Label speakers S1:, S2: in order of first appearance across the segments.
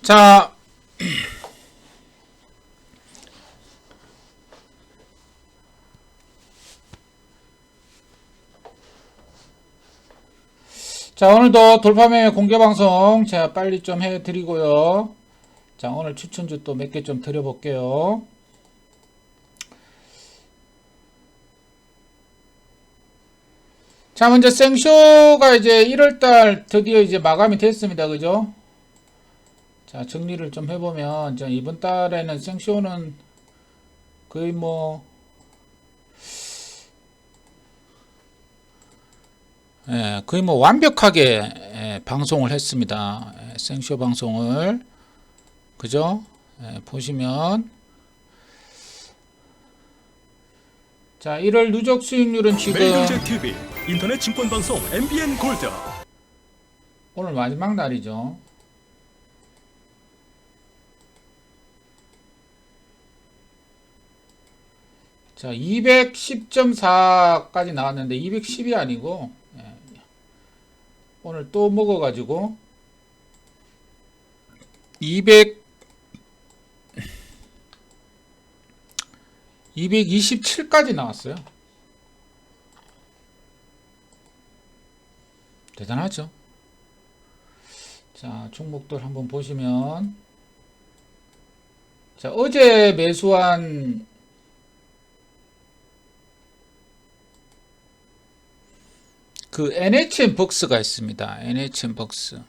S1: 자, 오늘도 돌파매 공개방송 제가 빨리 좀 해드리고요. 자, 오늘 추천주 또 몇 개 좀 드려볼게요. 자, 먼저 생쇼가 이제 1월달 드디어 이제 마감이 됐습니다. 그죠? 자, 정리를 좀 해보면, 이번 달에는 생쇼는 거의 거의 완벽하게 방송을 했습니다. 생쇼 방송을. 그죠? 보시면. 자, 1월 누적 수익률은 지금
S2: 매일경제TV 인터넷 증권방송 MBN 골드
S1: 오늘 마지막 날이죠. 자, 210.4까지 나왔는데 210이 아니고 오늘 또 먹어가지고 227까지 나왔어요. 대단하죠. 자, 종목들 한번 보시면, 자, 어제 매수한 그 NHN 벅스가 있습니다. NHN 벅스.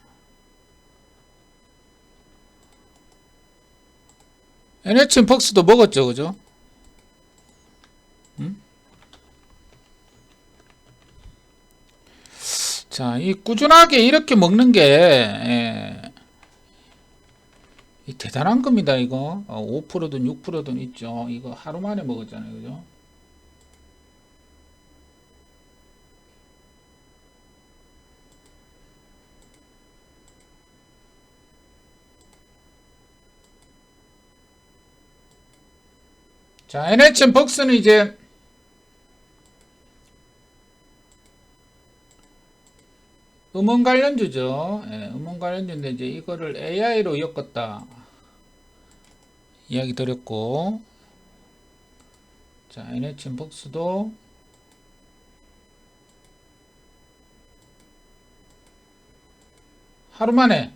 S1: NHN 벅스도 먹었죠, 그죠? 자, 이 꾸준하게 이렇게 먹는 게 대단한 겁니다. 이거 5%든 6%든 있죠. 이거 하루 만에 먹었잖아요, 그죠? 자, NHN 벅스는 이제 음원 관련주죠. 음원 관련주인데 이제 이거를 AI로 엮었다 이야기 드렸고, 자, NHN 벅스도 하루 만에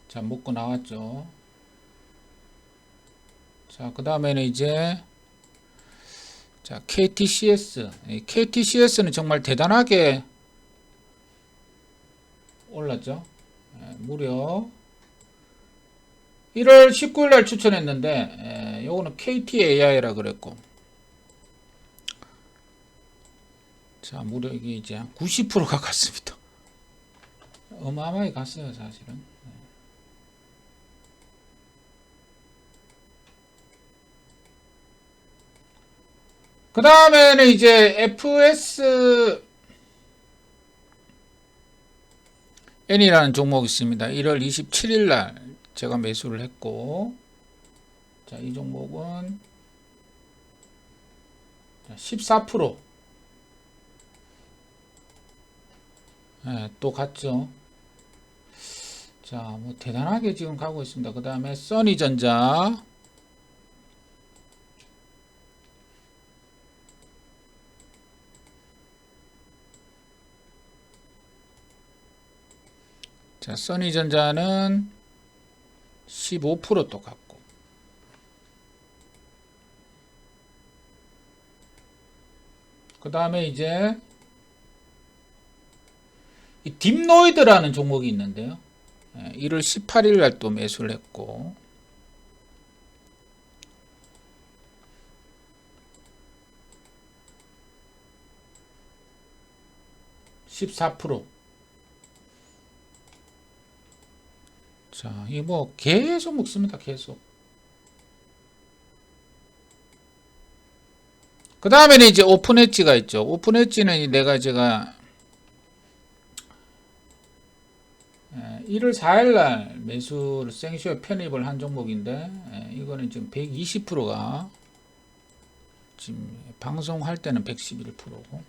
S1: 자 먹고 나왔죠. 자, 그 다음에는 이제 자 KTCS. KTCS는 정말 대단하게 올랐죠. 무려 1월 19일 날 추천했는데 요거는 KTAI라 그랬고, 자, 무려 이게 이제 90%가 갔습니다. 어마어마하게 갔어요, 사실은. 그 다음에는 이제 FSN이라는 종목이 있습니다. 1월 27일 날 제가 매수를 했고, 자, 이 종목은 14%. 또 갔죠. 자, 뭐 대단하게 지금 가고 있습니다. 그 다음에 써니전자. 자, 써니전자는 15%또 갔고, 그 다음에 이제 이 딥노이드라는 종목이 있는데요. 1월 18일 날 또 매수를 했고, (14%) 자, 이 뭐 계속 먹습니다. 계속. 그 다음에는 이제 오픈엣지가 있죠. 오픈엣지는 제가 1월 4일 날 매수를 생쇼에 편입을 한 종목인데, 이거는 지금 120%가 지금 방송할 때는 111%고,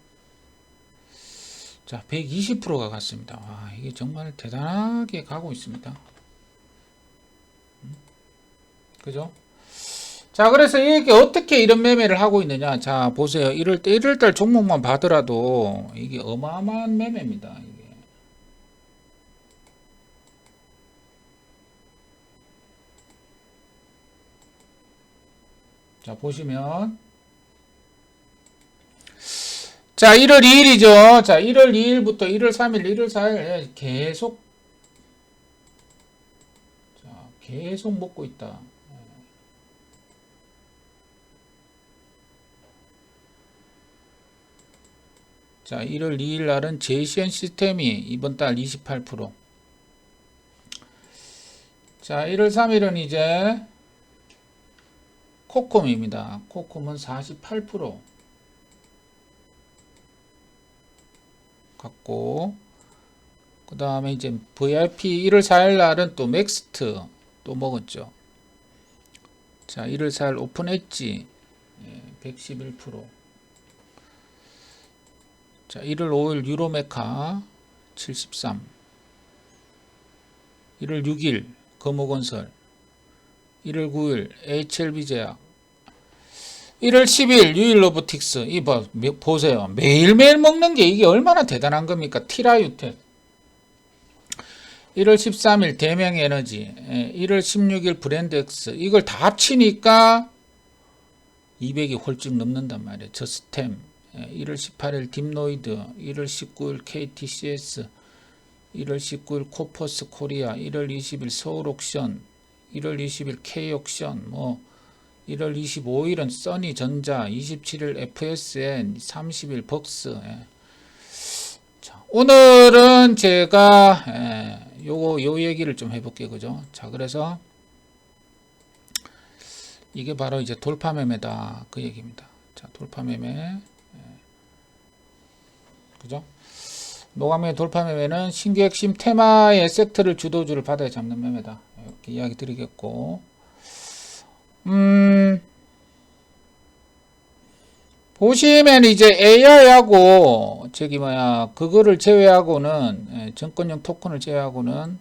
S1: 자, 120%가 갔습니다. 와, 이게 정말 대단하게 가고 있습니다. 그죠? 자, 그래서 이게 어떻게 이런 매매를 하고 있느냐. 자, 보세요. 이럴 때 종목만 봐더라도 이게 어마어마한 매매입니다. 이게. 자, 보시면. 자, 1월 2일이죠. 자, 1월 2일부터 1월 3일, 1월 4일 계속, 자, 계속 먹고 있다. 자, 1월 2일 날은 제시언 시스템이 이번 달 28%. 자, 1월 3일은 이제 코콤입니다. 코콤은 48% 갖고, 그 다음에 이제 VIP 1월 4일 날은 또 맥스트 또 먹었죠. 자, 1월 4일 오픈 엣지 111%. 자, 1월 5일 유로메카 73. 1월 6일 거모건설. 1월 9일 HLB제약. 1월 10일 유일로보틱스. 보세요. 매일매일 먹는 게 이게 얼마나 대단한 겁니까? 티라유텍. 1월 13일 대명에너지. 1월 16일 브랜드엑스. 이걸 다 합치니까 200이 홀쭉 넘는단 말이에요. 저스템. 1월 18일 딥노이드, 1월 19일 KTCS, 1월 19일 코퍼스 코리아, 1월 20일 서울옥션, 1월 20일 K옥션, 1월 25일은 써니전자, 27일 FSN, 30일 벅스. 자, 오늘은 제가 요 얘기를 좀 해볼게요. 그죠? 자, 그래서 이게 바로 이제 돌파매매다. 그 얘기입니다. 자, 돌파매매. 그죠? 노감의 돌파 매매는 신규 핵심 테마의 섹터를 주도주를 받아야 잡는 매매다. 이렇게 이야기 드리겠고, 보시면 이제 AI하고 그거를 제외하고는 증권형 토큰을 제외하고는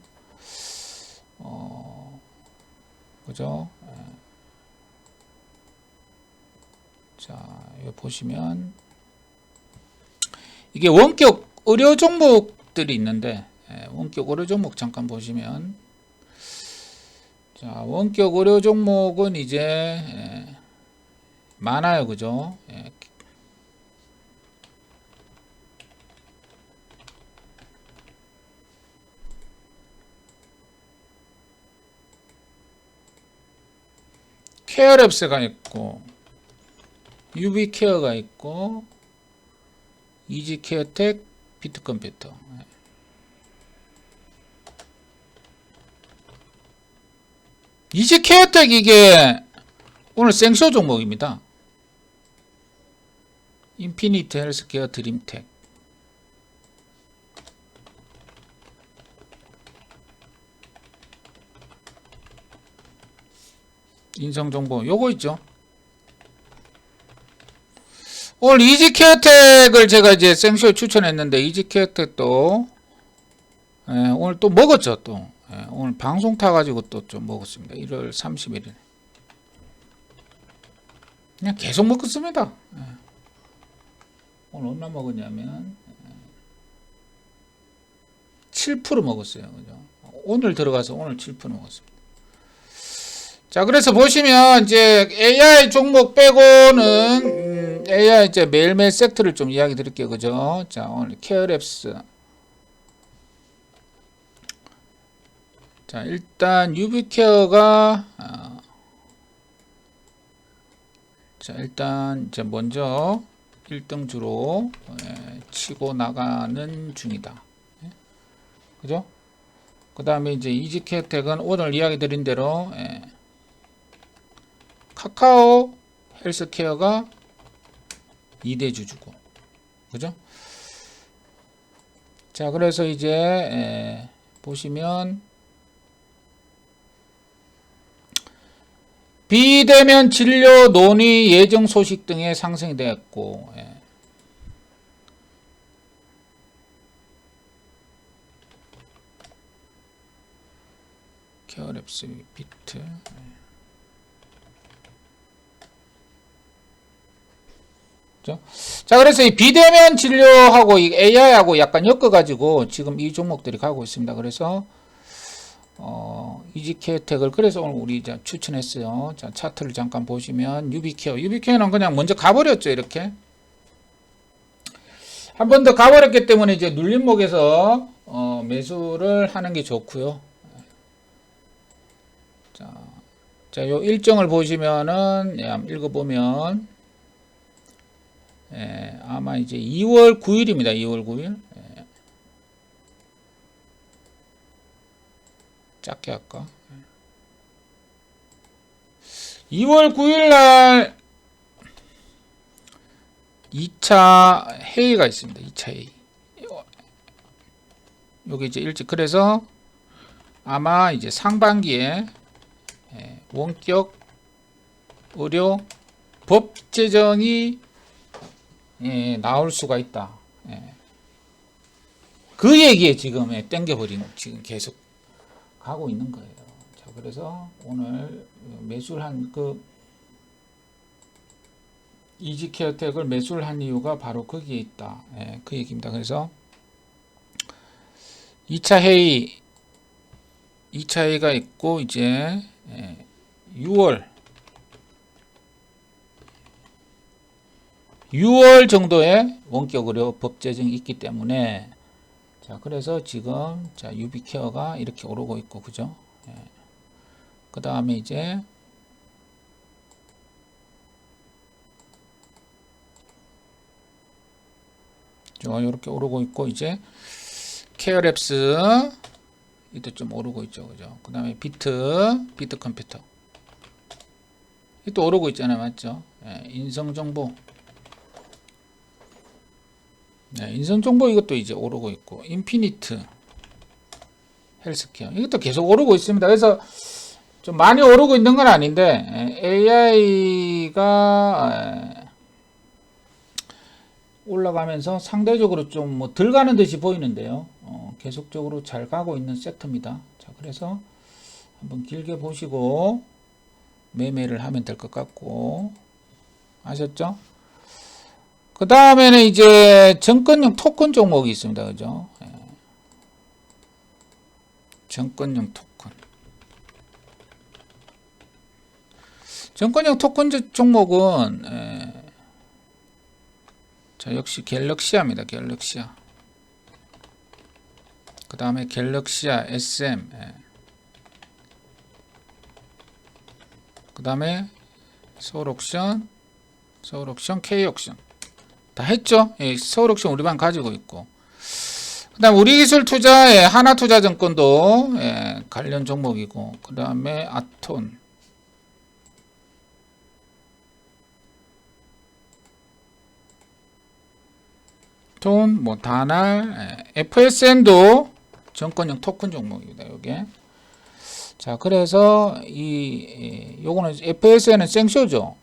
S1: 그죠? 자, 여기 보시면 이게 원격 의료 종목들이 있는데, 원격 의료 종목 잠깐 보시면, 자, 원격 의료 종목은 이제 많아요. 그죠? 케어랩스가 있고, 유비케어가 있고, 이지케어텍, 비트컴퓨터. 이지케어텍 이게 오늘 생쇼 종목입니다. 인피니트 헬스케어 드림텍. 인성정보 요거 있죠. 오늘 이지케어텍을 제가 이제 생쇼에 추천했는데, 이지케어텍도 오늘 또 먹었죠. 또 오늘 방송 타가지고 또 좀 먹었습니다. 1월 31일 그냥 계속 먹었습니다. 오늘 얼마 먹었냐면 7% 먹었어요. 그죠? 오늘 들어가서 오늘 7% 먹었습니다. 자, 그래서 보시면 이제 AI 종목 빼고는 AI 이제 매일매일 섹터를 좀 이야기 드릴게요. 그죠? 자, 오늘 케어랩스. 자, 일단 유비케어가 자, 일단 이제 먼저 1등주로 치고 나가는 중이다. 그죠? 그 다음에 이제 이지케어텍은 오늘 이야기 드린 대로 카카오 헬스케어가 2대 주주고, 그죠? 자, 그래서 이제 보시면 비대면 진료 논의 예정 소식 등의 상승이 되었고, 케어랩스 비트. 그죠? 자, 그래서 이 비대면 진료하고 이 AI하고 약간 엮어가지고 지금 이 종목들이 가고 있습니다. 그래서 이지케어텍을 그래서 오늘 우리 이제 추천했어요. 자, 차트를 잠깐 보시면 유비케어는 그냥 먼저 가버렸죠. 이렇게 한 번 더 가버렸기 때문에 이제 눌림목에서 매수를 하는 게 좋고요. 자, 요 일정을 보시면은 한번 읽어보면 아마 이제 2월 9일입니다. 2월 9일. 작게 할까? 2월 9일 날 2차 회의가 있습니다. 2차 회의. 여기 이제 일찍 그래서 아마 이제 상반기에 원격 의료 법 제정이 나올 수가 있다. 그 얘기에 지금 땡겨버린 지금 계속 가고 있는 거예요. 자, 그래서 오늘 매수를 한 이지케어텍을 매수를 한 이유가 바로 거기에 있다. 그 얘기입니다. 그래서 2차 회의가 있고 이제 6월 정도에 원격 의료 법 제정이 있기 때문에 자, 그래서 지금 자, 유비케어가 이렇게 오르고 있고 그죠? 그 다음에 이제 이렇게 오르고 있고 이제 케어랩스 이도 좀 오르고 있죠, 그죠? 그 다음에 비트 컴퓨터 이도 오르고 있잖아요, 맞죠? 인성정보 인성정보 이것도 이제 오르고 있고 인피니트 헬스케어 이것도 계속 오르고 있습니다. 그래서 좀 많이 오르고 있는 건 아닌데 AI가 올라가면서 상대적으로 좀 뭐 덜 가는 듯이 보이는데요. 계속적으로 잘 가고 있는 섹터입니다. 자, 그래서 한번 길게 보시고 매매를 하면 될 것 같고 아셨죠? 그 다음에는 이제 정권용 토큰 종목이 있습니다. 그죠? 정권용 토큰 종목은 자, 역시 갤럭시아입니다. 갤럭시아. 그 다음에 갤럭시아 SM. 그 다음에 서울옥션, K옥션. 다 했죠? 서울옥션 우리 반 가지고 있고. 그 다음 우리기술투자의 하나투자증권도 관련 종목이고. 그 다음에 아톤. 뭐 다날, FSN도 정권용 토큰 종목입니다. 요게. 자, 그래서 요거는 FSN은 생쇼죠.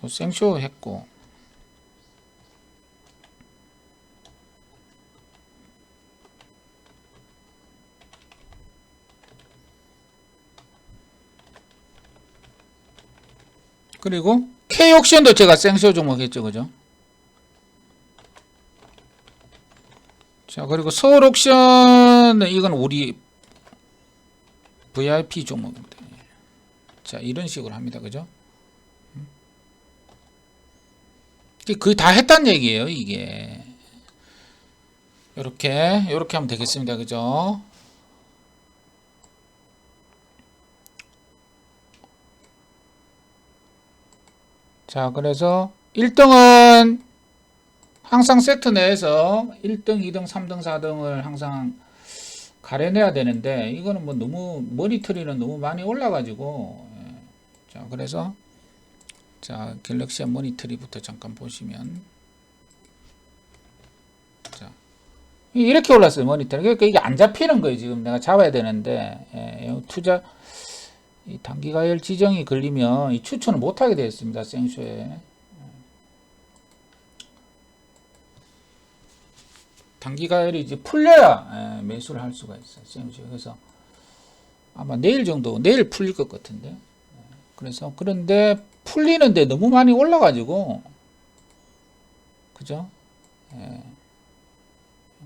S1: 생쇼 했고. 그리고 K옥션도 제가 생쇼 종목 했죠. 그죠? 자, 그리고 서울옥션은 이건 우리 VIP 종목입니다. 자, 이런 식으로 합니다. 그죠? 그게 다 했단 얘기예요, 이게. 요렇게 하면 되겠습니다. 그죠? 자, 그래서 1등은 항상 세트 내에서 1등, 2등, 3등, 4등을 항상 가려내야 되는데 이거는 뭐 너무 머니터리는 너무 많이 올라가지고 자, 그래서 자, 갤럭시아 머니터리부터 잠깐 보시면 자, 이렇게 올랐어요. 머니터리. 그러니까 이게 안 잡히는 거예요. 지금 내가 잡아야 되는데 투자 이 단기가열 지정이 걸리면 이 추천을 못 하게 되었습니다. 생쇼에 단기가열이 이제 풀려야 매수를 할 수가 있어요. 그래서 아마 내일 정도, 내일 풀릴 것 같은데. 그래서 그런데 풀리는데 너무 많이 올라가지고, 그죠?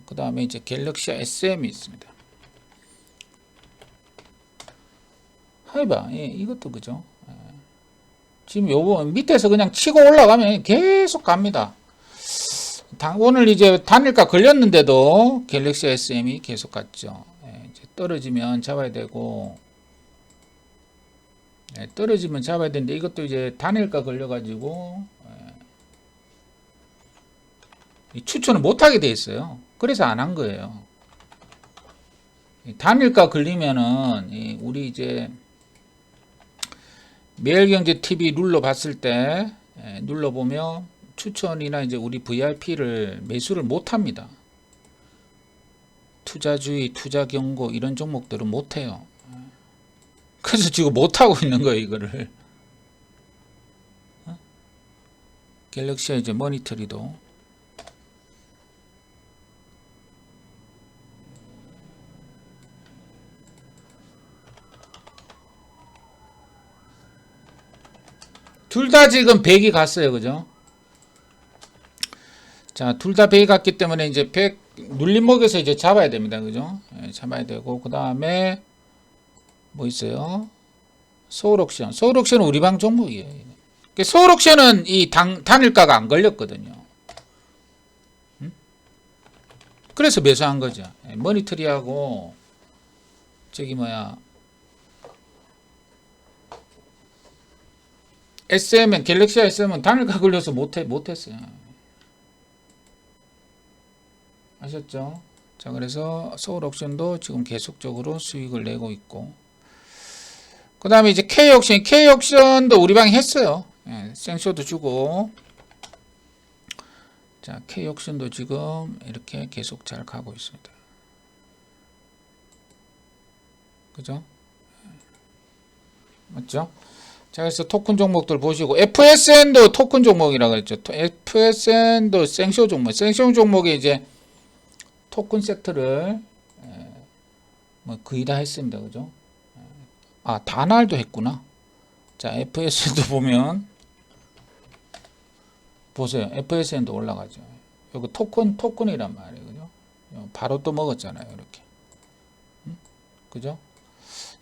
S1: 그 다음에 이제 갤럭시 SM이 있습니다. 하이바, 이것도 그죠? 지금 요거 밑에서 그냥 치고 올라가면 계속 갑니다. 오늘 이제 단일가 걸렸는데도 갤럭시 SM이 계속 갔죠. 이제 떨어지면 잡아야 되고, 떨어지면 잡아야 되는데 이것도 이제 단일가 걸려가지고 추천을 못하게 돼 있어요. 그래서 안 한 거예요. 단일가 걸리면은 우리 이제 매일경제TV 눌러봤을 때 눌러보면 추천이나 이제 우리 VIP를 매수를 못합니다. 투자주의, 투자경고 이런 종목들은 못해요. 그래서 지금 못하고 있는 거예요, 이거를. 갤럭시와 이제 머니터리도. 둘 다 지금 100이 갔어요, 그죠? 자, 둘 다 100이 갔기 때문에 이제 100 눌림목에서 이제 잡아야 됩니다, 그죠? 잡아야 되고, 그 다음에 뭐 있어요? 서울옥션. 서울옥션은 우리 방 종목이에요. 서울옥션은 이 단일가가 안 걸렸거든요. 그래서 매수한 거죠. 머니터리하고 저기 뭐야 SM은 갤럭시 SM은 단일가 걸려서 못했어요. 아셨죠? 자, 그래서 서울옥션도 지금 계속적으로 수익을 내고 있고, 그 다음에 이제 K옥션도 우리 방에 했어요. 생쇼도 주고. 자, K옥션도 지금 이렇게 계속 잘 가고 있습니다. 그죠? 맞죠? 자, 그래서 토큰 종목들 보시고, FSN도 토큰 종목이라고 했죠. FSN도 생쇼 종목. 생쇼 종목이 이제 토큰 섹터를 뭐 거의 다 했습니다. 그죠? 아, 다날도 했구나. 자, FSN도 보면 보세요. FSN도 올라가죠. 여기 토큰이란 말이에요. 그죠? 바로 또 먹었잖아요. 이렇게. 그죠?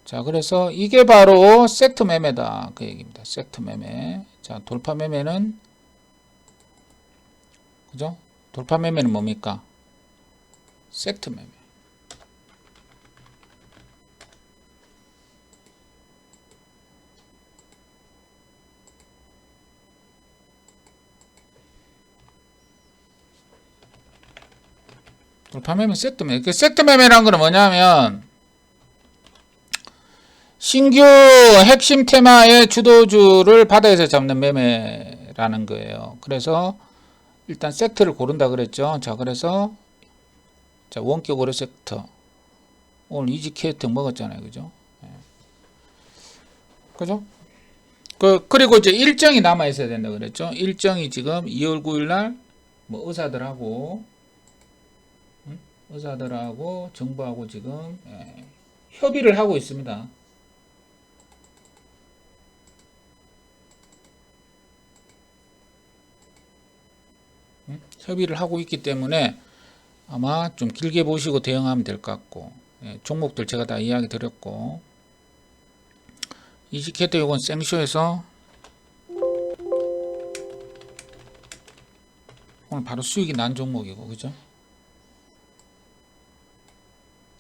S1: 자, 그래서 이게 바로 세트 매매다. 그 얘기입니다. 세트 매매. 자, 돌파 매매는 그죠? 돌파 매매는 뭡니까? 세트 매매. 돌파 매매, 세트 매매. 그 세트 매매란 거는 뭐냐면 신규 핵심 테마의 주도주를 바닥에서 잡는 매매라는 거예요. 그래서 일단 섹터를 고른다 그랬죠. 자, 그래서 자, 원격으로 섹터. 오늘 이지키 혜택 먹었잖아요. 그죠? 그죠? 그리고 이제 일정이 남아 있어야 된다 그랬죠. 일정이 지금 2월 9일 날 뭐 의사들하고 정부하고 지금 협의를 하고 있습니다. 협의를 하고 있기 때문에 아마 좀 길게 보시고 대응하면 될 것 같고, 종목들 제가 다 이야기 드렸고, 이지케도 이건 생쇼에서 오늘 바로 수익이 난 종목이고, 그죠?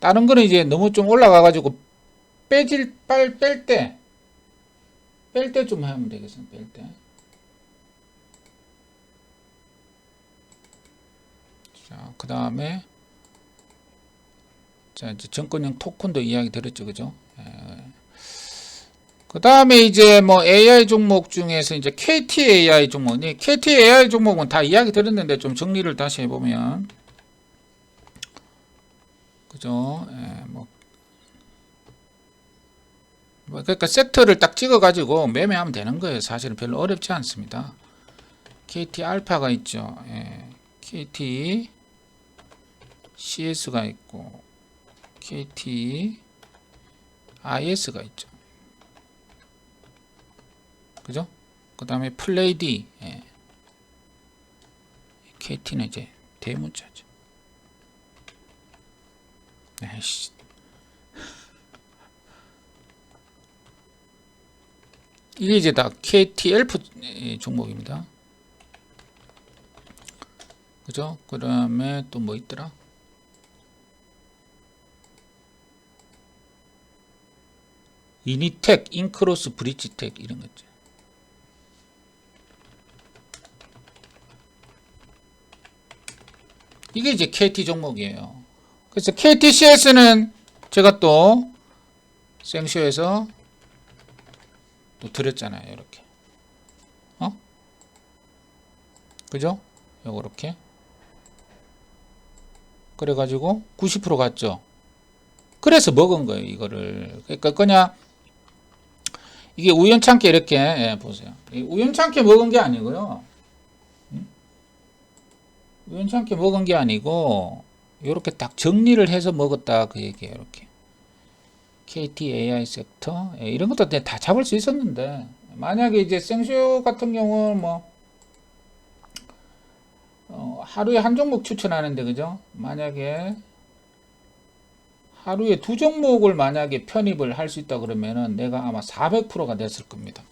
S1: 다른 거는 이제 너무 좀 올라가 가지고 뺄 때 좀 하면 되겠어요. 뺄 때. 자, 그 다음에 자, 이제 정권형 토큰도 이야기 드렸죠, 그죠? 그 다음에 이제 뭐 AI 종목 중에서 이제 KT AI 종목이 KT AI 종목은 다 이야기 드렸는데 좀 정리를 다시 해보면, 그죠? 그러니까 섹터를 딱 찍어가지고 매매하면 되는 거예요. 사실은 별로 어렵지 않습니다. KT 알파가 있죠. KT CS가 있고 KT IS가 있죠. 그죠? 그 다음에 플레이디. 예. KT는 이제 대문자죠. 에이씨. 이게 이제 다 KT 엘프 종목입니다. 그죠? 그 다음에 또 뭐 있더라? 이니텍, 인크로스, 브릿지텍 이런 거죠. 이게 이제 KT 종목이에요. 그래서 KTCS는 제가 또 생쇼에서 또 드렸잖아요. 이렇게. 그죠? 요렇게. 그래가지고 90% 갔죠. 그래서 먹은 거예요. 이거를. 그러니까 그냥 이게 우연찮게 이렇게 보세요. 우연찮게 먹은 게 아니고요. 우연찮게 먹은 게 아니고 이렇게 딱 정리를 해서 먹었다 그 얘기예요. 이렇게 KT AI 섹터 이런 것도 다 잡을 수 있었는데 만약에 이제 생쇼 같은 경우는 뭐 하루에 한 종목 추천하는데 그죠? 만약에 하루에 두 종목을 만약에 편입을 할 수 있다 그러면은 내가 아마 400%가 됐을 겁니다.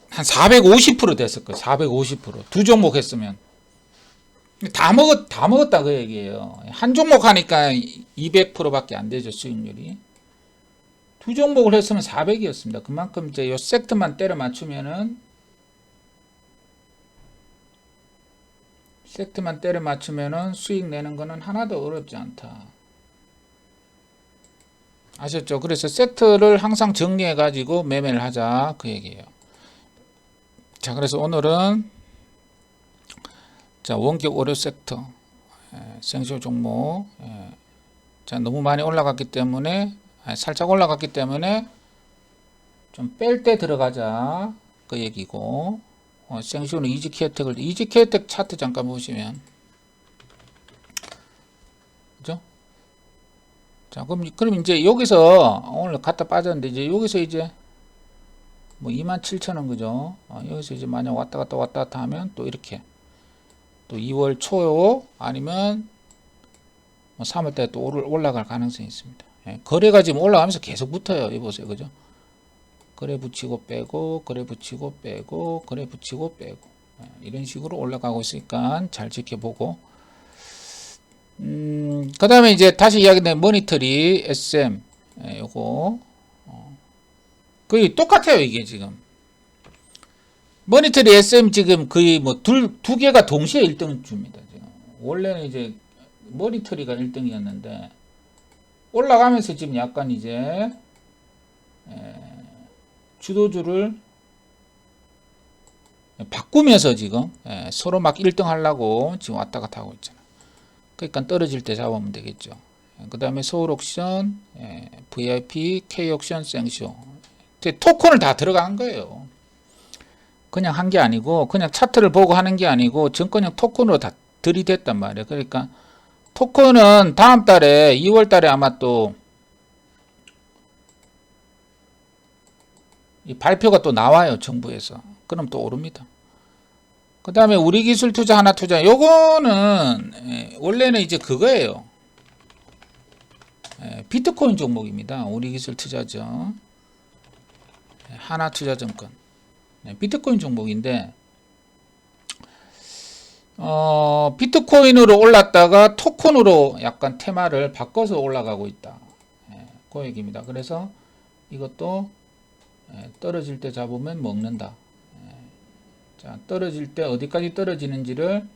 S1: 한 450% 됐을 거예요. 450%. 두 종목 했으면. 다 먹었다 그 얘기예요. 한 종목 하니까 200%밖에 안 되죠, 수익률이. 두 종목을 했으면 400이었습니다. 그만큼 이제 요 섹트만 때려 맞추면은 수익 내는 거는 하나도 어렵지 않다. 아셨죠? 그래서 섹터를 항상 정리해 가지고 매매를 하자 그 얘기예요. 자, 그래서 오늘은 자, 원격 의료 섹터 생쇼 종목 자, 너무 많이 올라갔기 때문에 살짝 올라갔기 때문에 좀 뺄 때 들어가자 그 얘기고 생쇼는 이지케어텍 차트 잠깐 보시면 그죠? 자, 그럼 이제 여기서 오늘 갔다 빠졌는데 이제 여기서 이제 뭐 27,000원 그죠? 여기서 이제 만약 왔다 갔다 하면 또 이렇게 또 2월 초 아니면 뭐 3월 달에 또 올라갈 가능성이 있습니다. 거래가 지금 올라가면서 계속 붙어요. 이 보세요. 그죠? 거래 붙이고 빼고 거래 붙이고 빼고 거래 붙이고 빼고 이런 식으로 올라가고 있으니까 잘 지켜보고 그 다음에 이제 다시 이야기된 모니터리 SM 요거 거의 똑같아요. 이게 지금 모니터리 SM 지금 거의 뭐 두 개가 동시에 1등 줍니다. 지금. 원래는 이제 모니터리가 1등이었는데 올라가면서 지금 약간 이제 주도주를 바꾸면서 지금 서로 막 1등 하려고 지금 왔다 갔다 하고 있잖아요. 그러니까 떨어질 때 잡으면 되겠죠. 그 다음에 서울옥션, VIP, K옥션, 생쇼 토큰을 다 들어간 거예요. 그냥 한 게 아니고 그냥 차트를 보고 하는 게 아니고 증권형 토큰으로 다 들이댔단 말이에요. 그러니까 토큰은 다음 달에 2월 달에 아마 또 이 발표가 또 나와요. 정부에서. 그럼 또 오릅니다. 그 다음에 우리기술투자 하나투자 요거는 원래는 이제 그거예요. 비트코인 종목입니다. 우리기술투자죠. 하나투자증권 비트코인 종목인데 비트코인으로 올랐다가 토큰으로 약간 테마를 바꿔서 올라가고 있다. 그 얘기입니다. 그래서 이것도 떨어질 때 잡으면 먹는다. 자, 떨어질 때 어디까지 떨어지는지를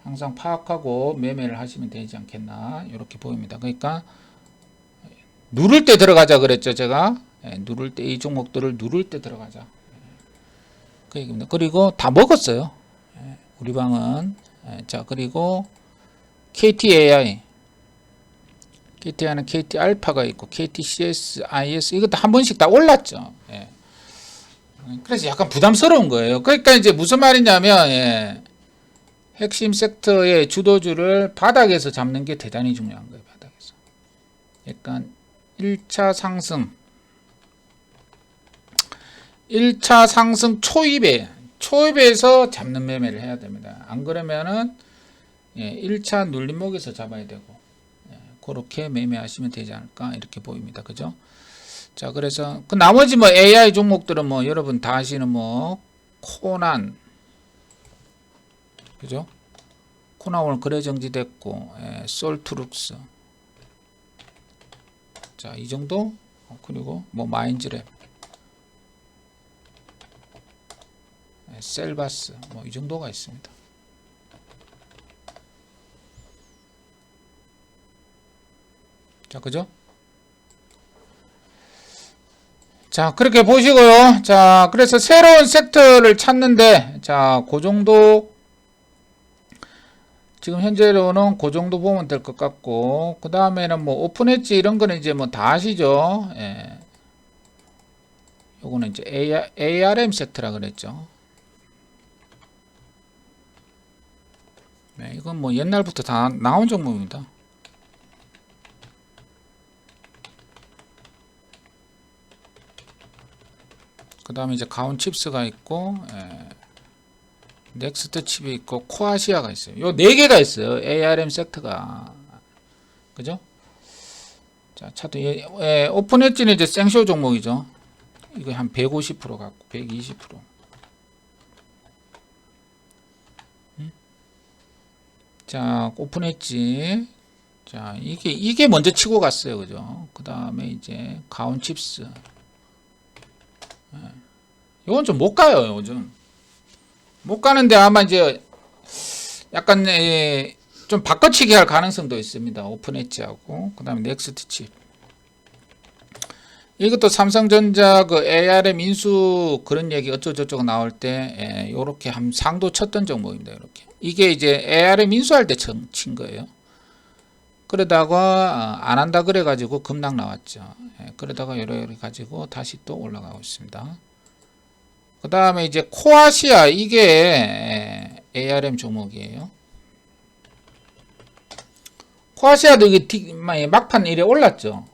S1: 항상 파악하고 매매를 하시면 되지 않겠나 이렇게 보입니다. 그러니까 누를 때 들어가자 그랬죠. 제가 누를 때 이 종목들을 누를 때 들어가자 그 얘기입니다. 그리고 다 먹었어요. 우리 방은 자, 그리고 KTAI KTAI는 KT 알파가 있고 KTCS, IS 이것도 한 번씩 다 올랐죠. 그래서 약간 부담스러운 거예요. 그러니까 이제 무슨 말이냐면 핵심 섹터의 주도주를 바닥에서 잡는 게 대단히 중요한 거예요. 바닥에서. 약간 1차 상승 1차 상승 초입에서 잡는 매매를 해야 됩니다. 안 그러면은 1차 눌림목에서 잡아야 되고 그렇게 매매하시면 되지 않을까 이렇게 보입니다. 그죠? 자, 그래서 그 나머지 뭐 AI 종목들은 뭐 여러분 다 아시는 뭐 코난, 그죠? 코난 오늘 거래 정지됐고, 솔트룩스, 자, 이 정도. 그리고 뭐 마인즈랩, 셀바스, 뭐 이 정도가 있습니다. 자, 그죠? 자, 그렇게 보시고요. 자, 그래서 새로운 섹터를 찾는데, 자, 그 정도, 지금 현재로는 그 정도 보면 될 것 같고, 그 다음에는 뭐 오픈엣지 이런 거는 이제 뭐 다 아시죠? 예. 요거는 이제 ARM 섹터라 그랬죠. 네, 이건 뭐 옛날부터 다 나온 종목입니다. 그 다음에 이제 가온 칩스가 있고, 넥스트 칩이 있고, 코아시아가 있어요. 요 4개가 있어요. ARM 섹터가. 그죠? 자, 차트, 오픈 엣지는 이제 생쇼 종목이죠. 이거 한 150% 갖고, 120%. 자, 오픈 엣지. 자, 이게 먼저 치고 갔어요. 그죠? 그 다음에 이제 가온 칩스. 이건 좀 못 가요, 요즘. 못 가는데 아마 이제 약간 좀 바꿔치기 할 가능성도 있습니다. 오픈 엣지하고. 그 다음에 넥스트 칩. 이것도 삼성전자 그 ARM 인수 그런 얘기 어쩌고저쩌고 나올 때, 요렇게 한 상도 쳤던 종목입니다. 이렇게. 이게 이제 ARM 인수할 때 친 거예요. 그러다가 안 한다 그래가지고 급락 나왔죠. 그러다가 여러 가지고 다시 또 올라가고 있습니다. 그 다음에 이제 코아시아 이게 ARM 종목이에요. 코아시아도 이게 막판 이래 올랐죠.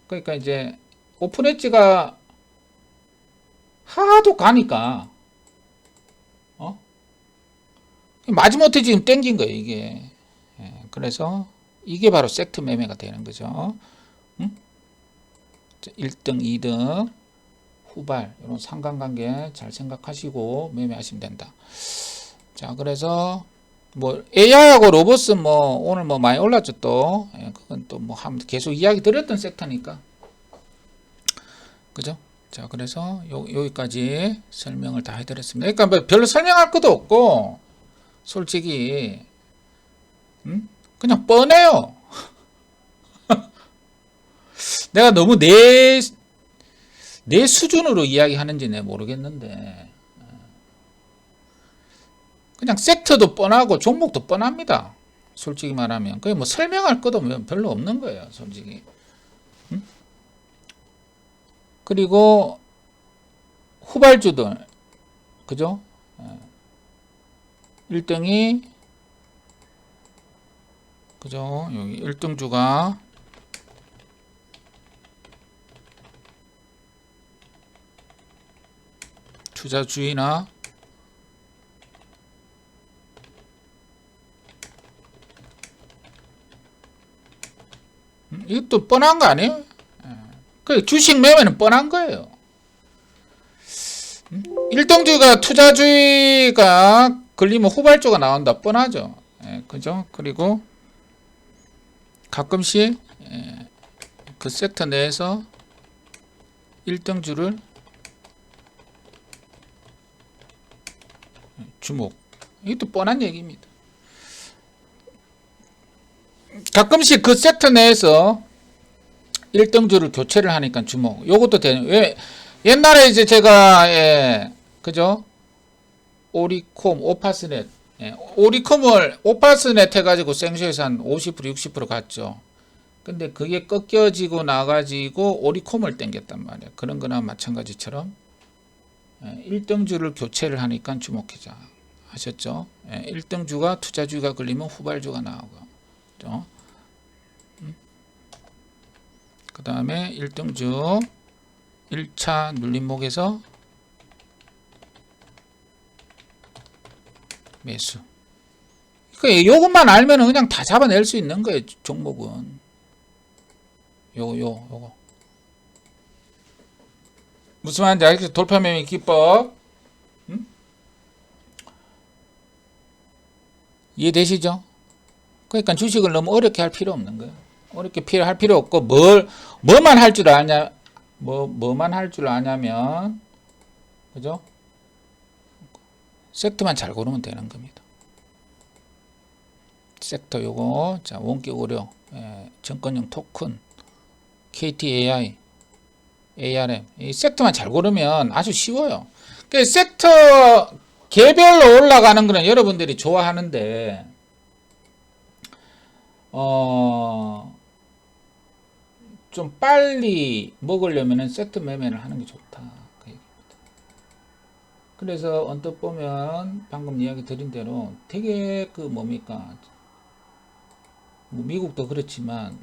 S1: 그러니까 이제 오픈 엣지가 하도 가니까 마지못해 지금 땡긴 거예요 이게. 그래서 이게 바로 섹터 매매가 되는 거죠. 1등, 2등, 후발 이런 상관관계 잘 생각하시고 매매하시면 된다. 자, 그래서 뭐 AI하고 로봇은 뭐 오늘 뭐 많이 올랐죠 또. 그건 또 뭐 계속 이야기 드렸던 섹터니까. 그죠? 자, 그래서 여기까지 설명을 다 해드렸습니다. 그러니까 뭐 별로 설명할 것도 없고 솔직히 그냥 뻔해요. 내가 너무 내 수준으로 이야기하는지 내가 모르겠는데 그냥 섹터도 뻔하고 종목도 뻔합니다. 솔직히 말하면 그게 뭐 설명할 것도 별로 없는 거예요. 솔직히. 그리고 후발주들 그죠? 1등이 그죠? 여기 1등주가 투자주의나 이것도 뻔한 거 아니에요? 그 주식 매매는 뻔한 거예요. 1등주가 투자주의가 걸리면 후발주가 나온다 뻔하죠. 그죠? 그리고 가끔씩 그 섹터 내에서 1등주를 주목. 이것도 뻔한 얘기입니다. 가끔씩 그 섹터 내에서 1등주를 교체를 하니까 주목. 요것도 되는. 왜 옛날에 이제 제가 그죠? 오리콤, 오파스넷. 오리콤을 오파스넷 해가지고 생쇼에서 한 50% 60% 갔죠. 근데 그게 꺾여지고 나가지고 오리콤을 땡겼단 말이에요. 그런 거나 마찬가지처럼 1등주를 교체를 하니까 주목하자. 아셨죠? 1등주가 투자주가 걸리면 후발주가 나오고. 그죠? 그 다음에 1등주 1차 눌림목에서 매수. 요것만 알면 그냥 다 잡아낼 수 있는 거예요. 종목은. 요거. 무슨 말인지 알겠죠? 돌파매매 기법. 이해되시죠? 그러니까 주식을 너무 어렵게 할 필요 없는 거예요. 어렵게 할 필요 없고, 뭐만 할 줄 아냐, 뭐만 할 줄 아냐면, 그죠? 섹터만 잘 고르면 되는 겁니다. 섹터 요거, 자, 원격 의료, 증권형 토큰, KTAI, ARM, 이 섹터만 잘 고르면 아주 쉬워요. 그 섹터 개별로 올라가는 거는 여러분들이 좋아하는데, 좀 빨리 먹으려면은 섹터 매매를 하는 게 좋다. 그 얘기입니다. 그래서 언뜻 보면 방금 이야기 드린 대로 되게 뭡니까? 미국도 그렇지만,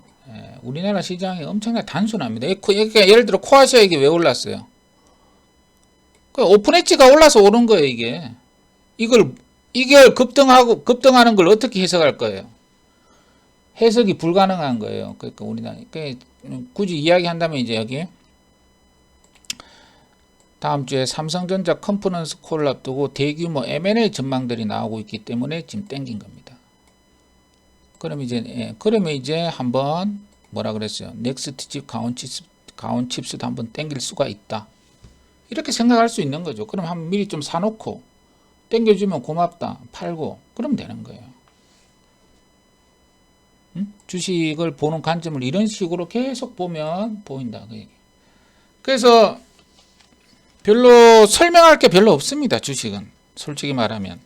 S1: 우리나라 시장이 엄청나게 단순합니다. 예를 들어 코아시아 이게 왜 올랐어요? 오픈 엣지가 올라서 오른 거예요, 이게. 이걸 급등하는 걸 어떻게 해석할 거예요? 해석이 불가능한 거예요. 그러니까 우리나라, 굳이 이야기한다면 이제 여기, 다음 주에 삼성전자 컨퍼런스 콜을 앞두고 대규모 M&A 전망들이 나오고 있기 때문에 지금 땡긴 겁니다. 그러면 이제 한번 뭐라 그랬어요? 넥스트칩 가온칩스도 한번 땡길 수가 있다. 이렇게 생각할 수 있는 거죠. 그럼 한번 미리 좀 사놓고 땡겨주면 고맙다. 팔고 그러면 되는 거예요. 주식을 보는 관점을 이런 식으로 계속 보면 보인다. 그 얘기. 그래서 별로 설명할 게 별로 없습니다. 주식은 솔직히 말하면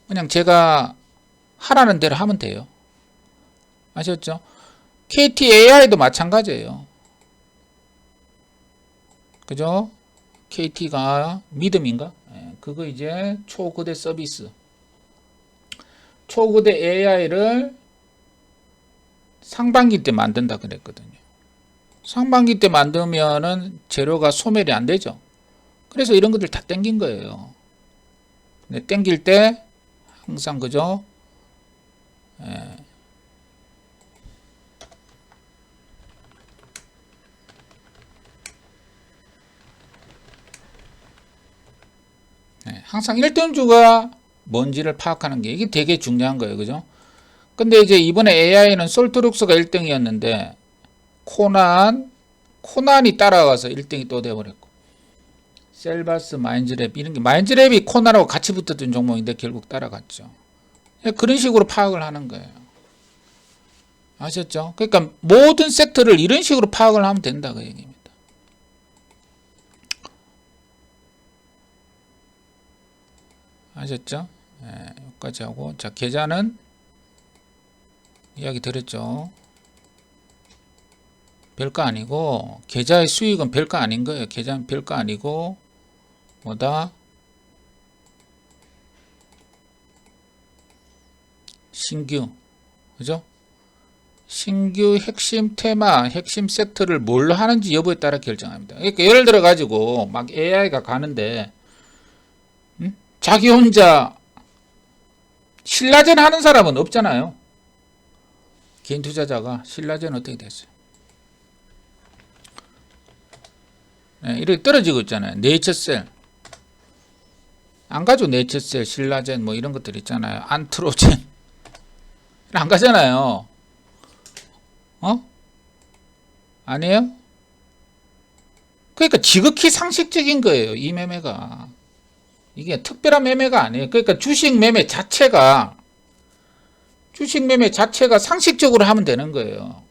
S1: 그냥 제가 하라는 대로 하면 돼요. 아셨죠? KTAI도 마찬가지예요. 그죠? KT가 믿음인가? 그거 이제 초거대 서비스. 초거대 AI를 상반기 때 만든다 그랬거든요. 상반기 때 만들면은 재료가 소멸이 안 되죠. 그래서 이런 것들 다 땡긴 거예요. 근데 땡길 때 항상 그죠? 항상 1등주가 뭔지를 파악하는 게 이게 되게 중요한 거예요. 그죠? 근데 이제 이번에 AI는 솔트룩스가 1등이었는데 코난이 따라가서 1등이 또 돼버렸고 셀바스, 마인즈랩 이런 게 마인즈랩이 코난하고 같이 붙었던 종목인데 결국 따라갔죠. 그런 식으로 파악을 하는 거예요. 아셨죠? 그러니까 모든 섹터를 이런 식으로 파악을 하면 된다 그 얘기입니다. 아셨죠? 여기까지 하고 자 계좌는 이야기 드렸죠. 별거 아니고 계좌의 수익은 별거 아닌 거예요. 계좌는 별거 아니고 뭐다? 신규 그죠? 신규 핵심 테마, 핵심 섹터를 뭘로 하는지 여부에 따라 결정합니다. 그러니까 예를 들어 가지고 막 AI가 가는데 자기 혼자 신라젠 하는 사람은 없잖아요. 개인 투자자가 신라젠 어떻게 됐어요? 이렇게 떨어지고 있잖아요. 네이처셀 안 가죠. 네이처셀, 신라젠 뭐 이런 것들 있잖아요. 안트로젠 안 가잖아요. 아니에요? 그러니까 지극히 상식적인 거예요. 이 매매가 이게 특별한 매매가 아니에요. 그러니까 주식 매매 자체가 상식적으로 하면 되는 거예요.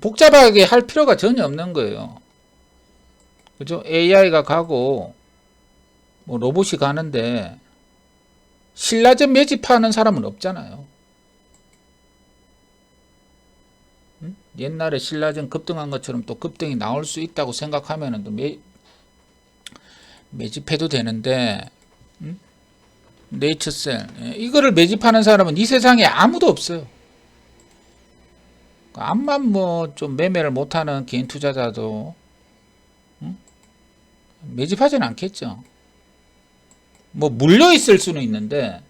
S1: 복잡하게 할 필요가 전혀 없는 거예요. 그죠? AI가 가고 뭐 로봇이 가는데 신라젠 매집하는 사람은 없잖아요. 옛날에 신라젠 급등한 것처럼 또 급등이 나올 수 있다고 생각하면은 또 매집해도 되는데 네이처셀. 이거를 매집하는 사람은 이 세상에 아무도 없어요. 암만 뭐 좀 매매를 못하는 개인 투자자도 매집하지는 않겠죠. 뭐 물려 있을 수는 있는데,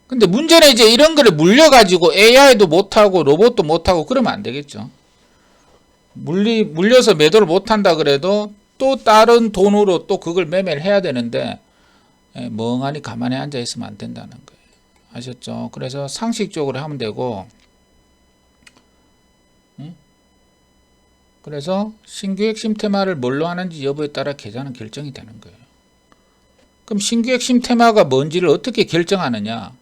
S1: 근데 문제는 이제 이런 거를 물려가지고 AI도 못하고 로봇도 못하고 그러면 안 되겠죠. 물려서 매도를 못한다 그래도 또 다른 돈으로 또 그걸 매매를 해야 되는데, 멍하니 가만히 앉아 있으면 안 된다는 거예요. 아셨죠? 그래서 상식적으로 하면 되고, 그래서 신규 핵심 테마를 뭘로 하는지 여부에 따라 계좌는 결정이 되는 거예요. 그럼 신규 핵심 테마가 뭔지를 어떻게 결정하느냐?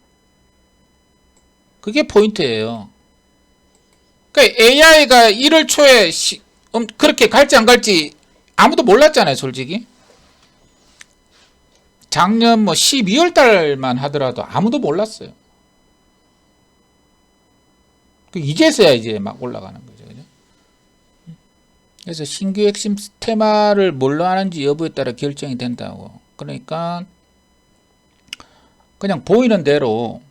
S1: 그게 포인트예요. 그러니까 AI가 1월 초에 그렇게 갈지 안 갈지 아무도 몰랐잖아요, 솔직히. 작년 뭐 12월 달만 하더라도 아무도 몰랐어요. 이제서야 이제 막 올라가는 거죠. 그죠? 그래서 신규 핵심 테마를 뭘로 하는지 여부에 따라 결정이 된다고. 그러니까 그냥 보이는 대로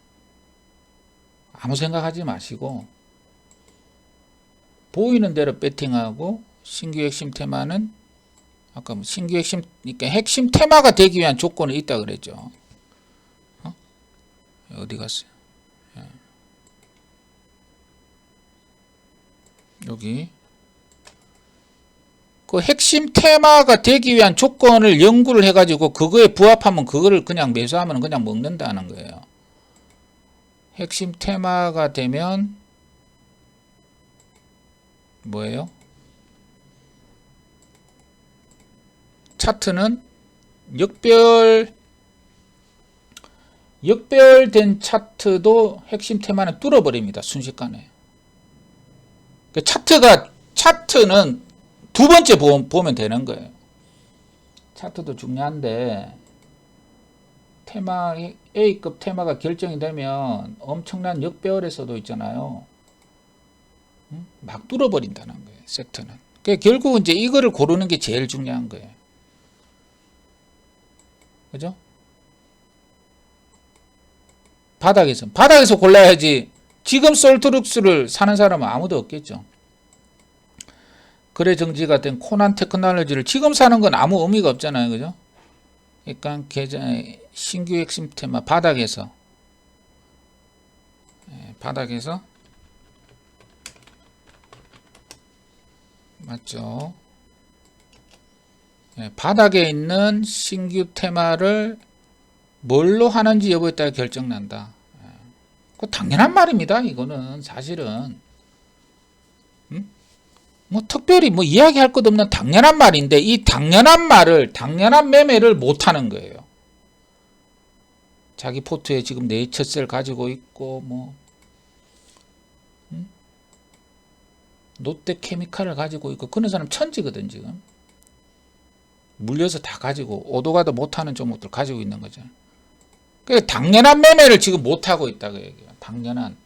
S1: 아무 생각하지 마시고 보이는 대로 배팅하고, 신규 핵심 테마는 아까 뭐 신규 핵심, 그러니까 핵심 테마가 되기 위한 조건이 있다 그랬죠. 어디 갔어요? 여기 그 핵심 테마가 되기 위한 조건을 연구를 해가지고 그거에 부합하면 그거를 그냥 매수하면 그냥 먹는다는 거예요. 핵심 테마가 되면 뭐예요? 차트는 역별된 차트도 핵심 테마는 뚫어버립니다. 순식간에. 차트는 두 번째 보면 되는 거예요. 차트도 중요한데, 테마, A급 테마가 결정이 되면 엄청난 역배열에서도 있잖아요. 막 뚫어버린다는 거예요, 섹터는. 그러니까 결국 이제 이거를 고르는 게 제일 중요한 거예요. 그죠? 바닥에서 골라야지. 지금 솔트룩스를 사는 사람은 아무도 없겠죠. 거래 정지가 된 코난 테크놀로지를 지금 사는 건 아무 의미가 없잖아요. 그죠? 그러니까 신규 핵심 테마 바닥에서 맞죠? 바닥에 있는 신규 테마를 뭘로 하는지 여부에 따라 결정난다. 그 당연한 말입니다. 이거는 사실은 뭐 특별히 뭐 이야기할 것 없는 당연한 말인데, 이 당연한 매매를 못 하는 거예요. 자기 포트에 지금 네이처셀 가지고 있고, 뭐 롯데케미칼을 가지고 있고, 그런 사람 천지거든. 지금 물려서 다 가지고 오도가도 못하는 종목들 가지고 있는 거죠. 그 당연한 매매를 지금 못 하고 있다고 얘기해요. 당연한.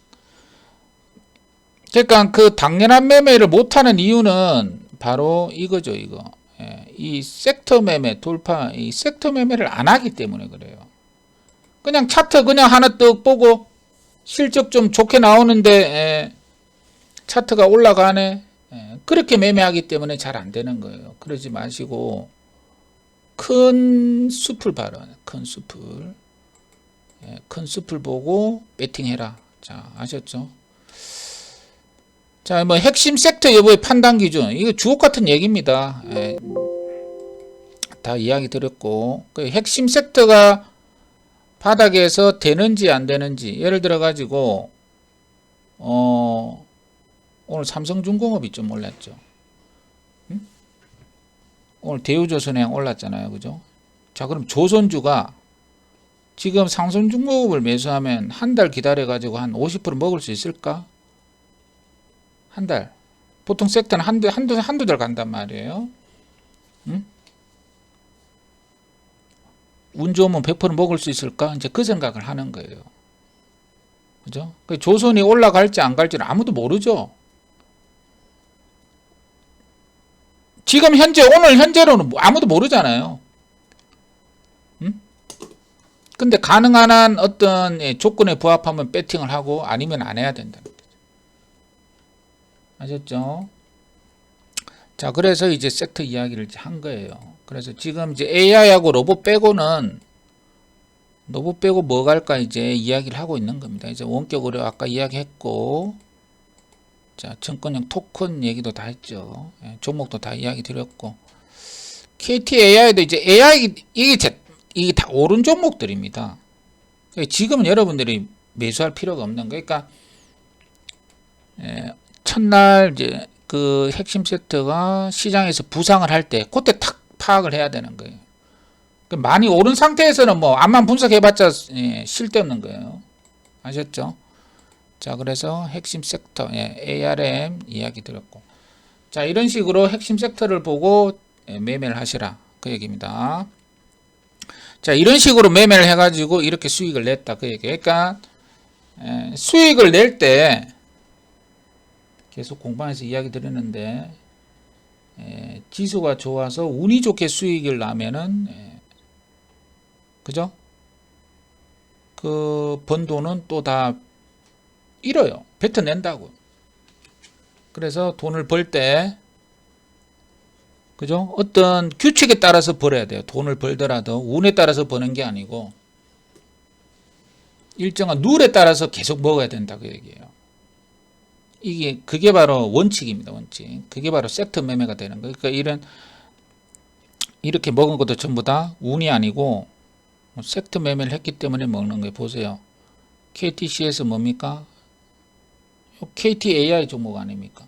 S1: 그러니까 그 당연한 매매를 못 하는 이유는 바로 이거죠, 이거. 이 섹터 매매 돌파, 이 섹터 매매를 안 하기 때문에 그래요. 그냥 차트 그냥 하나 떡 보고 실적 좀 좋게 나오는데 차트가 올라가네. 그렇게 매매하기 때문에 잘 안 되는 거예요. 그러지 마시고 큰 숲을 봐라. 큰 숲을 보고 배팅해라. 자, 아셨죠? 자, 뭐 핵심 섹터 여부의 판단 기준, 이거 주옥 같은 얘기입니다. 다 이야기 드렸고, 그 핵심 섹터가 바닥에서 되는지 안 되는지, 예를 들어 가지고 오늘 삼성중공업이 좀 올랐죠. 오늘 대우조선해양 올랐잖아요, 그죠? 자, 그럼 조선주가 지금 삼성중공업을 매수하면 한 달 기다려 가지고 한 50% 먹을 수 있을까? 한 달. 보통 섹터는 한두 달 간단 말이에요. 응? 운 좋으면 100% 먹을 수 있을까? 이제 그 생각을 하는 거예요. 그죠? 조선이 올라갈지 안 갈지는 아무도 모르죠. 지금 오늘 현재로는 아무도 모르잖아요. 근데 가능한 한 어떤 조건에 부합하면 배팅을 하고 아니면 안 해야 된다는 거죠. 아셨죠? 자, 그래서 이제 섹터 이야기를 한 거예요. 그래서 지금 이제 AI하고 로봇 빼고는 로봇 빼고 뭐 갈까 이제 이야기를 하고 있는 겁니다. 이제 원격으로 아까 이야기했고, 자, 증권형 토큰 얘기도 다 했죠. 종목도 다 이야기 드렸고, KT AI도 이제 AI 이게 다 오른 종목들입니다. 지금은 여러분들이 매수할 필요가 없는 거예요. 그러니까 첫날 이제 그 핵심 세트가 시장에서 부상을 할 때 그때 탁 파악을 해야 되는 거예요. 많이 오른 상태에서는 뭐 암만 분석해봤자 쓸데없는 거예요. 아셨죠? 자, 그래서 핵심 섹터 ARM 이야기 드렸고, 자, 이런 식으로 핵심 섹터를 보고 매매를 하시라 그 얘기입니다. 자, 이런 식으로 매매를 해가지고 이렇게 수익을 냈다 그 얘기. 그러니까 수익을 낼 때 계속 공방에서 이야기 드렸는데 지수가 좋아서 운이 좋게 수익을 나면은 그죠? 그 번 돈은 또 다 잃어요. 뱉어낸다고. 그래서 돈을 벌 때 그죠? 어떤 규칙에 따라서 벌어야 돼요. 돈을 벌더라도 운에 따라서 버는 게 아니고 일정한 룰에 따라서 계속 먹어야 된다 그 얘기예요. 그게 바로 원칙입니다. 원칙. 그게 바로 섹터 매매가 되는 거예요. 그러니까 이렇게 먹은 것도 전부 다 운이 아니고 섹터 매매를 했기 때문에 먹는 거예요. 보세요. KTC에서 뭡니까? KT AI 종목 아닙니까?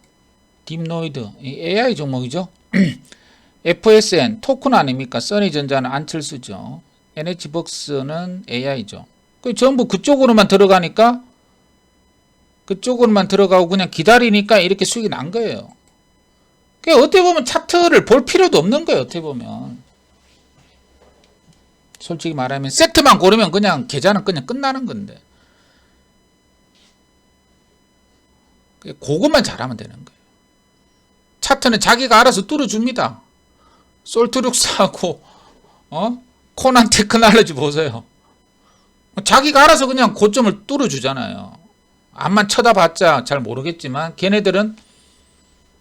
S1: 딥노이드 AI 종목이죠. FSN 토큰 아닙니까? 써니전자는 안철수죠. NH벅스는 AI죠. 전부 그쪽으로만 들어가니까 그쪽으로만 들어가고 그냥 기다리니까 이렇게 수익이 난 거예요. 그러니까 어떻게 보면 차트를 볼 필요도 없는 거예요. 어떻게 보면 솔직히 말하면 세트만 고르면 그냥 계좌는 그냥 끝나는 건데 그것만 잘하면 되는 거예요. 차트는 자기가 알아서 뚫어줍니다. 솔트룩스하고 코난 테크놀로지 보세요. 자기가 알아서 그냥 고점을 뚫어주잖아요. 앞만 쳐다봤자 잘 모르겠지만 걔네들은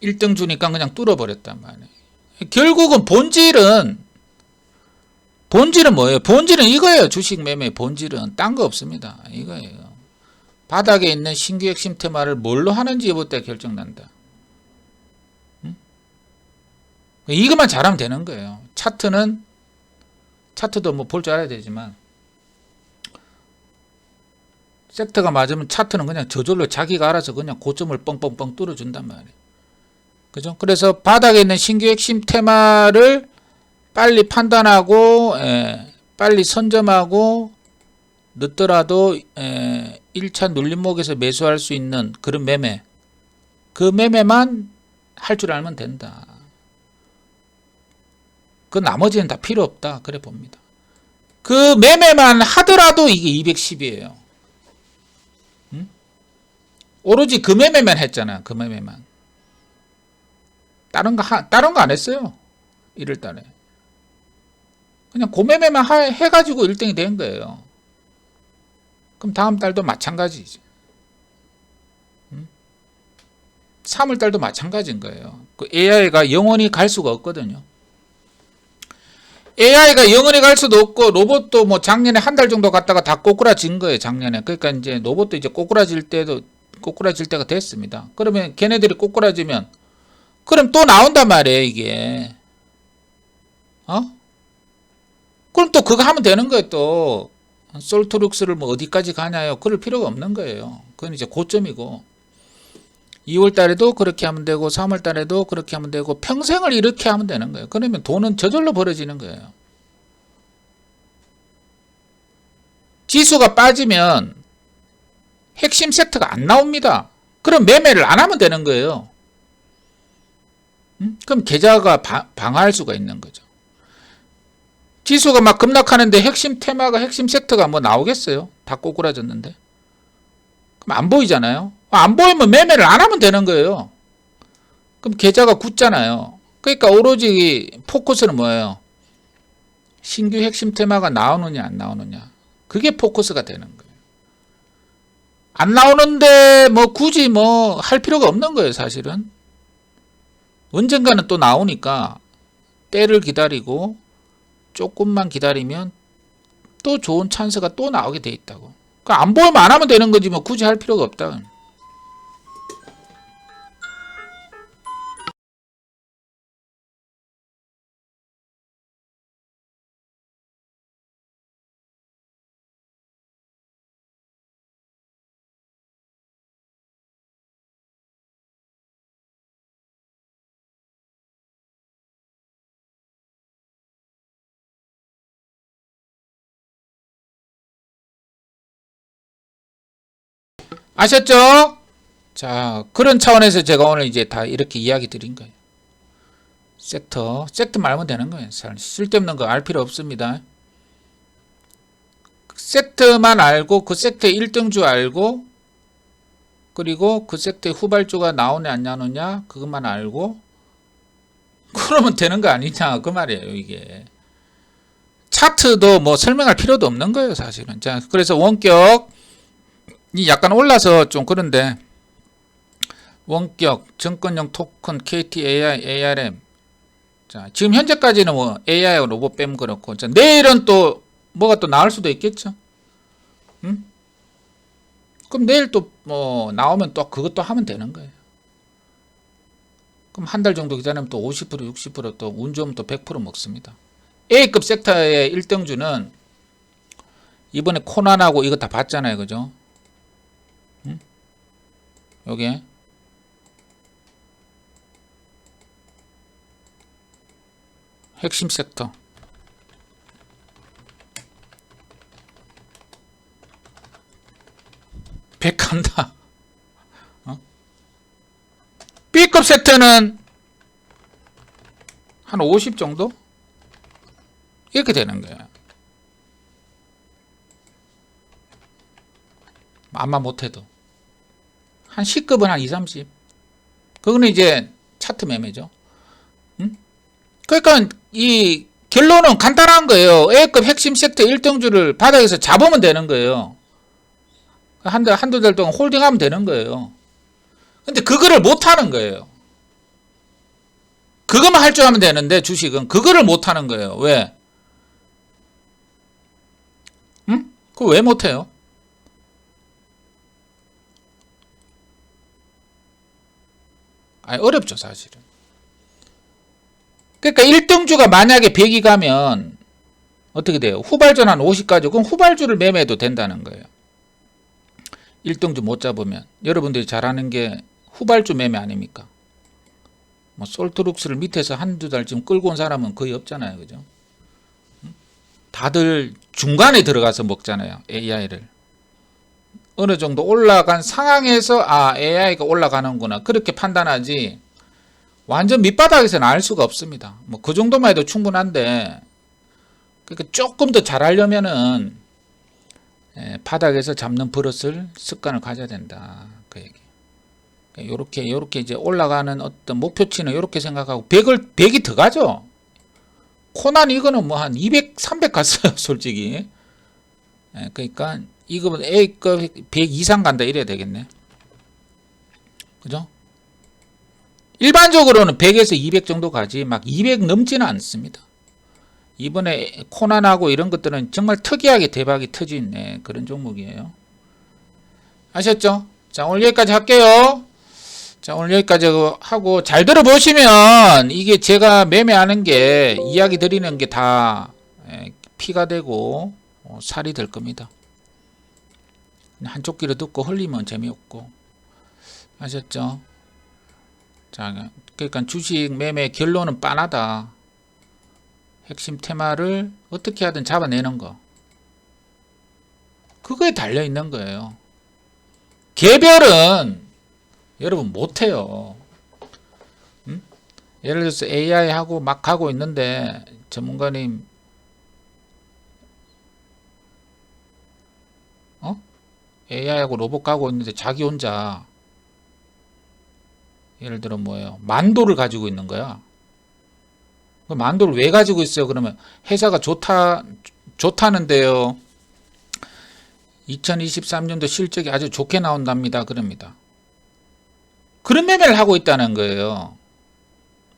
S1: 1등 주니까 그냥 뚫어버렸단 말이에요. 결국은 본질은 뭐예요? 본질은 이거예요. 주식 매매 본질은 딴 거 없습니다. 이거예요. 바닥에 있는 신규 핵심 테마를 뭘로 하는지부터 결정난다. 이것만 잘하면 되는 거예요. 차트도 뭐 볼 줄 알아야 되지만 섹터가 맞으면 차트는 그냥 저절로 자기가 알아서 그냥 고점을 뻥뻥뻥 뚫어준단 말이에요. 그죠? 그래서 바닥에 있는 신규 핵심 테마를 빨리 판단하고 빨리 선점하고 늦더라도 1차 눌림목에서 매수할 수 있는 그런 매매, 그 매매만 할 줄 알면 된다. 그 나머지는 다 필요 없다. 그래 봅니다. 그 매매만 하더라도 이게 210이에요. 오로지 그 매매만 했잖아. 그 매매만. 다른 거 안 했어요. 1월 달에. 그냥 그 매매만 해가지고 1등이 된 거예요. 그럼 다음 달도 마찬가지지. 3월 달도 마찬가지인 거예요. 그 AI가 영원히 갈 수가 없거든요. AI가 영원히 갈 수도 없고 로봇도 뭐 작년에 한 달 정도 갔다가 다 꼬꾸라진 거예요. 작년에. 그러니까 이제 로봇도 이제 꼬꾸라질 때가 됐습니다. 그러면 걔네들이 꼬꾸라지면 그럼 또 나온단 말이에요. 이게. 그럼 또 그거 하면 되는 거예요. 또 솔트룩스를 뭐 어디까지 가냐요. 그럴 필요가 없는 거예요. 그건 이제 고점이고 2월 달에도 그렇게 하면 되고 3월 달에도 그렇게 하면 되고 평생을 이렇게 하면 되는 거예요. 그러면 돈은 저절로 벌어지는 거예요. 지수가 빠지면 핵심 섹터가 안 나옵니다. 그럼 매매를 안 하면 되는 거예요. 그럼 계좌가 방어할 수가 있는 거죠. 지수가 막 급락하는데 핵심 테마가 핵심 섹터가 뭐 나오겠어요? 다 꼬꾸라졌는데. 그럼 안 보이잖아요. 안 보이면 매매를 안 하면 되는 거예요. 그럼 계좌가 굳잖아요. 그러니까 오로지 포커스는 뭐예요? 신규 핵심 테마가 나오느냐 안 나오느냐. 그게 포커스가 되는 거예요. 안 나오는데 뭐 굳이 뭐 할 필요가 없는 거예요, 사실은. 언젠가는 또 나오니까 때를 기다리고 조금만 기다리면 또 좋은 찬스가 또 나오게 돼 있다고. 그러니까 안 보이면 안 하면 되는 거지 뭐 굳이 할 필요가 없다. 아셨죠? 자, 그런 차원에서 제가 오늘 이제 다 이렇게 이야기 드린 거예요. 섹터 말면 되는 거예요. 쓸데없는 거 알 필요 없습니다. 섹터만 알고 그 섹터의 1등주 알고 그리고 그 섹터의 후발주가 나오냐 안 나오냐 그것만 알고 그러면 되는 거 아니냐 그 말이에요. 이게 차트도 뭐 설명할 필요도 없는 거예요, 사실은. 자, 그래서 원격이 약간 올라서 좀 그런데 원격 증권형 토큰 KT AI ARM 자, 지금 현재까지는 뭐 AI하고 로봇 빼면 그렇고 자, 내일은 또 뭐가 또 나올 수도 있겠죠. 응? 그럼 내일 또 뭐 나오면 또 그것도 하면 되는 거예요. 그럼 한 달 정도 기다리면 또 50% 60% 또 운 좋으면 또 100% 먹습니다. A급 섹터의 1등주는 이번에 코난하고 이거 다 봤잖아요, 그죠? 응? 요게 핵심 섹터 백한다. B급 섹터는 한 50 정도? 이렇게 되는 거야. 아마 못해도 한 C급은 한 2, 30. 그거는 이제 차트 매매죠. 응? 그러니까 이 결론은 간단한 거예요. A급 핵심 섹터 1등주를 바닥에서 잡으면 되는 거예요. 한두 달 동안 홀딩하면 되는 거예요. 근데 그거를 못 하는 거예요. 그것만 할 줄 하면 되는데 주식은 그거를 못 하는 거예요. 왜? 응? 그거 왜 못 해요? 아니, 어렵죠, 사실은. 그러니까 1등주가 만약에 100이 가면 어떻게 돼요? 후발주 한 50 가죠. 그럼 후발주를 매매해도 된다는 거예요. 1등주 못 잡으면. 여러분들이 잘하는 게 후발주 매매 아닙니까? 뭐 솔트룩스를 밑에서 한두 달 지금 끌고 온 사람은 거의 없잖아요. 그죠? 다들 중간에 들어가서 먹잖아요. AI를. 어느 정도 올라간 상황에서 아, AI가 올라가는구나. 그렇게 판단하지. 완전 밑바닥에서는 알 수가 없습니다. 뭐 그 정도만 해도 충분한데 그러니까 조금 더 잘하려면은 바닥에서 잡는 버릇을 습관을 가져야 된다. 그 얘기. 요렇게 이제 올라가는 어떤 목표치는 요렇게 생각하고 100이 더 가죠. 코난 이거는 뭐 한 200, 300 갔어요, 솔직히. 그러니까 이거는 A급 100 이상 간다 이래야 되겠네. 그죠? 일반적으로는 100에서 200 정도 가지 막 200 넘지는 않습니다. 이번에 코난하고 이런 것들은 정말 특이하게 대박이 터진 그런 종목이에요. 아셨죠? 자, 오늘 여기까지 할게요. 자, 오늘 여기까지 하고 잘 들어보시면 이게 제가 매매하는 게 이야기 드리는 게 다 피가 되고 살이 될 겁니다. 한쪽 귀로 듣고 흘리면 재미없고. 아셨죠? 자, 그러니까 주식 매매 결론은 빤하다. 핵심 테마를 어떻게 하든 잡아내는 거. 그거에 달려 있는 거예요. 개별은 여러분 못해요. 응? 예를 들어서 AI 하고 막 가고 있는데 전문가님 AI하고 로봇 가고 있는데 자기 혼자 예를 들어 뭐예요? 만도를 가지고 있는 거야. 만도를 왜 가지고 있어요? 그러면 회사가 좋다는데요. 2023년도 실적이 아주 좋게 나온답니다. 그럽니다. 그런 매매를 하고 있다는 거예요.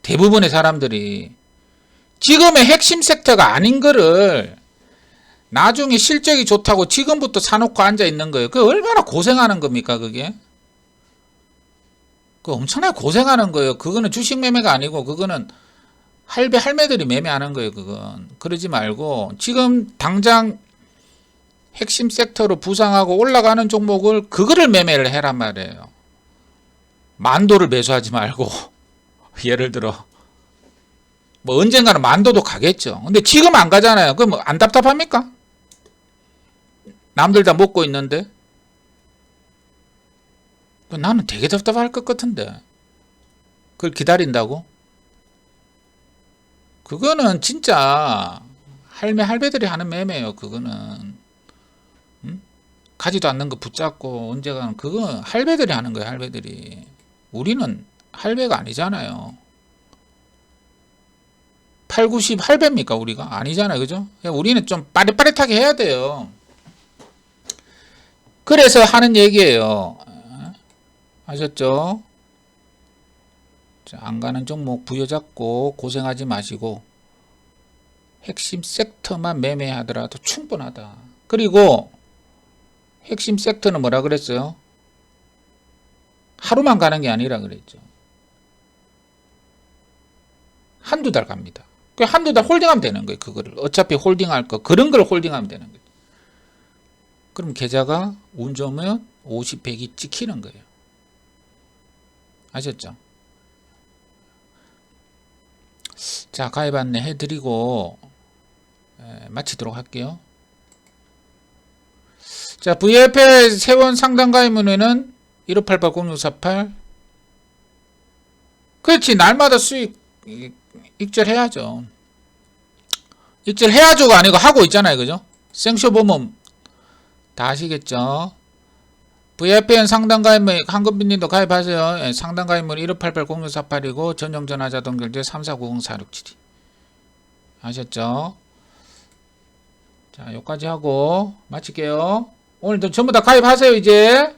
S1: 대부분의 사람들이. 지금의 핵심 섹터가 아닌 거를 나중에 실적이 좋다고 지금부터 사놓고 앉아 있는 거예요. 그게 얼마나 고생하는 겁니까, 그게? 그 엄청나게 고생하는 거예요. 그거는 주식 매매가 아니고, 그거는 할매들이 매매하는 거예요, 그건. 그러지 말고, 지금 당장 핵심 섹터로 부상하고 올라가는 종목을, 그거를 매매를 해란 말이에요. 만도를 매수하지 말고, 예를 들어. 뭐 언젠가는 만도도 가겠죠. 근데 지금 안 가잖아요. 그럼 안 답답합니까? 남들 다 먹고 있는데. 나는 되게 답답할 것 같은데. 그걸 기다린다고? 그거는 진짜 할매들이 하는 매매예요. 그거는. 가지도 않는 거 붙잡고 언제 가는, 그거 할배들이 하는 거예요. 할배들이. 우리는 할배가 아니잖아요. 8, 90 할배입니까 우리가? 아니잖아요. 그죠? 우리는 좀 빠릿빠릿하게 해야 돼요. 그래서 하는 얘기예요. 아셨죠? 자, 안 가는 종목 부여잡고 고생하지 마시고 핵심 섹터만 매매하더라도 충분하다. 그리고 핵심 섹터는 뭐라 그랬어요? 하루만 가는 게 아니라 그랬죠. 한두 달 갑니다. 그 한두 달 홀딩하면 되는 거예요. 그거를. 어차피 홀딩할 거. 그런 걸 홀딩하면 되는 거예요. 그럼 계좌가 운 좋으면 50, 100이 찍히는 거예요. 아셨죠? 자, 가입 안내 해드리고 마치도록 할게요. 자, VFL 세원 상담 가입 문의는 1588-0648. 그렇지. 날마다 수익 익절해야죠. 익절해야죠가 아니고 하고 있잖아요. 그죠? 생쇼 보면 다 아시겠죠? VFN 상담 가입문 한금빈님도 가입하세요. 상담 가입문 1588-0648이고 전용 전화 자동 결제 3490-4672. 아셨죠? 자, 여기까지 하고 마칠게요. 오늘도 전부 다 가입하세요, 이제.